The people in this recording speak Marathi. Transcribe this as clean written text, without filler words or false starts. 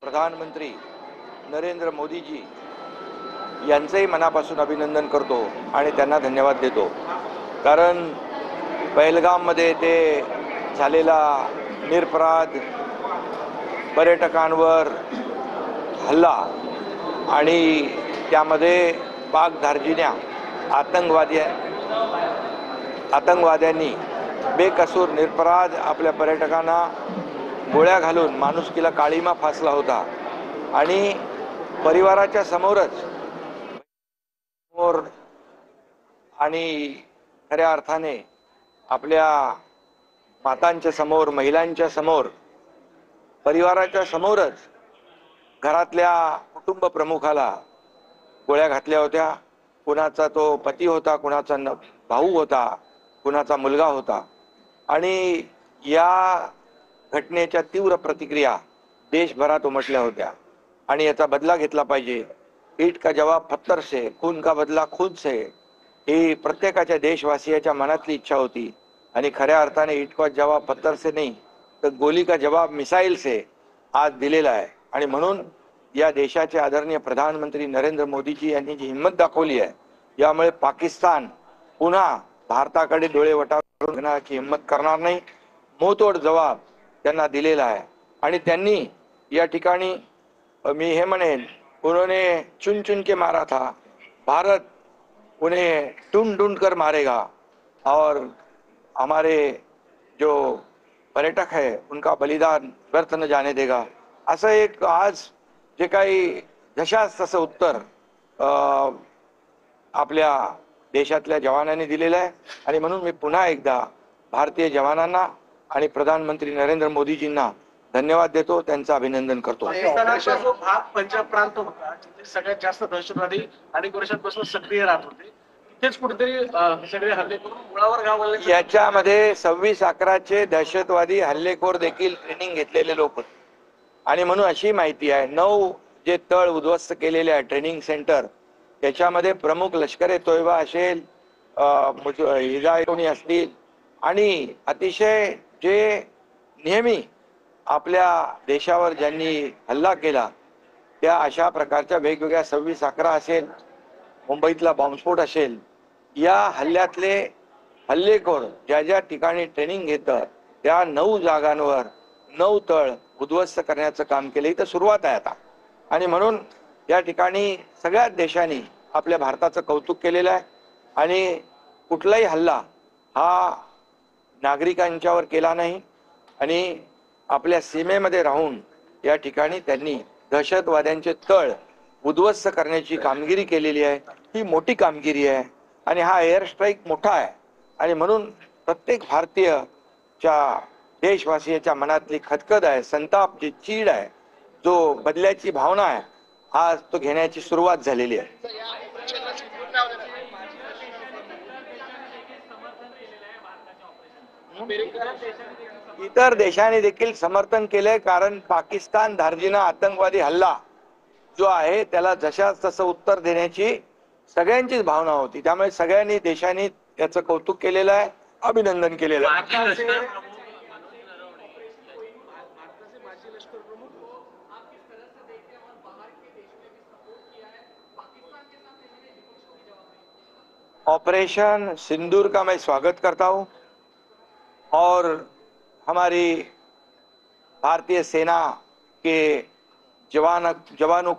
प्रधानमंत्री नरेंद्र मोदीजी यांचंही मनापासून अभिनंदन करतो आणि त्यांना धन्यवाद देतो। कारण पहलगाममध्ये ते झालेला निरपराध पर्यटकांवर हल्ला आणि त्यामध्ये पाकधार्जिण्या आतंकवाद्यांनी बेकसूर निरपराध आपल्या पर्यटकांना गोळ्या घालून माणुसकीला काळीमा फासला होता आणि परिवाराच्या समोरच आणि खऱ्या अर्थाने आपल्या मातांच्या समोर, महिलांच्या समोर, परिवाराच्या समोरच घरातल्या कुटुंब प्रमुखाला गोळ्या घातल्या होत्या। कुणाचा तो पती होता, कुणाचा भाऊ होता, कुणाचा मुलगा होता आणि या घटनेच्या तीव्र प्रतिक्रिया देशभरात उमटल्या होत्या आणि याचा बदला घेतला पाहिजे। ईट का जवाब पत्थर से, खून का बदला खुद से, ही प्रत्येकाच्या देशवासियाच्या मनातली इच्छा होती आणि खऱ्या अर्थाने ईट का जवाब पत्थर से नाही तर गोली का जवाब मिसाईल से आज दिलेला आहे। आणि म्हणून या देशाचे आदरणीय प्रधानमंत्री नरेंद्र मोदीजी यांनी जी हिंमत दाखवली आहे, यामुळे पाकिस्तान पुन्हा भारताकडे डोळे वटारून घेण्याची हिंमत करणार नाही। मोतोड जवाब त्यांना दिलेला आहे आणि त्यांनी या ठिकाणी मी हे म्हणेन, उन्होंने चुन चुन के मारा था, भारत उन्हें ढूंढ ढूंढ कर मारेगा और हमारे जो पर्यटक है उनका बलिदान व्यर्थ न जाने देगा। असं एक आज जे काही जशास तसं उत्तर आपल्या देशातल्या जवानांनी दिलेलं आहे आणि म्हणून मी पुन्हा एकदा भारतीय जवानांना आणि प्रधानमंत्री नरेंद्र मोदीजींना धन्यवाद देतो, त्यांचं अभिनंदन करतो। पाकिस्तानाचा जो भाग पंजाब प्रांत होता, जिथे सगळ्यात जास्त दहशतवादी अनेक वर्षांपासून सक्रिय राहत होते, तिथेच कुठेतरी सगळे हल्ले करून मुळावर घाव घालण्याचे याच्यामध्ये 26/11चे दहशतवादी हल्लेखोर देखील ट्रेनिंग घेतलेले लोक होते आणि म्हणून अशी माहिती आहे 9 जे तळ उद्ध्वस्त केलेले आहे ट्रेनिंग सेंटर, त्याच्यामध्ये प्रमुख लष्कर ए तोयबा असेल, हिजायकोनी असतील आणि अतिशय जे नेहमी आपल्या देशावर ज्यांनी हल्ला केला त्या अशा प्रकारच्या वेगवेगळ्या 26/11 असेल, मुंबईतला बॉम्बस्फोट असेल, या हल्ल्यातले हल्लेखोर ज्या ज्या ठिकाणी ट्रेनिंग घेतं त्या 9 जागांवर 9 तळ उद्ध्वस्त करण्याचं काम केलं। इथं सुरुवात आहे आता आणि म्हणून या ठिकाणी सगळ्याच देशांनी आपल्या भारताचं कौतुक केलेलं आहे आणि कुठलाही हल्ला हा नागरिकांच्यावर केला नाही आणि आपल्या सीमेमध्ये राहून या ठिकाणी त्यांनी दहशतवाद्यांचे तळ उद्ध्वस्त करण्याची कामगिरी केलेली आहे। ही मोठी कामगिरी आहे आणि हा एअर स्ट्राईक मोठा आहे आणि म्हणून प्रत्येक भारतीयच्या देशवासियाच्या मनातली खदखद आहे, संताप, जी चीड आहे, जो बदल्याची भावना आहे, आज तो घेण्याची सुरुवात झालेली आहे। इतर देशांनी देखील समर्थन केले, कारण पाकिस्तान धार्जिना आतंकवादी हल्ला जो आहे त्याला जशास तसं उत्तर देण्याची सगळ्यांचीच भावना होती। त्यामुळे सगळ्यांनी देशांनी याचं कौतुक केलेलं आहे, अभिनंदन केलेलं आहे। ऑपरेशन सिंदूर का मैं स्वागत करता हूं और हमारी भारतीय सेना के जवानों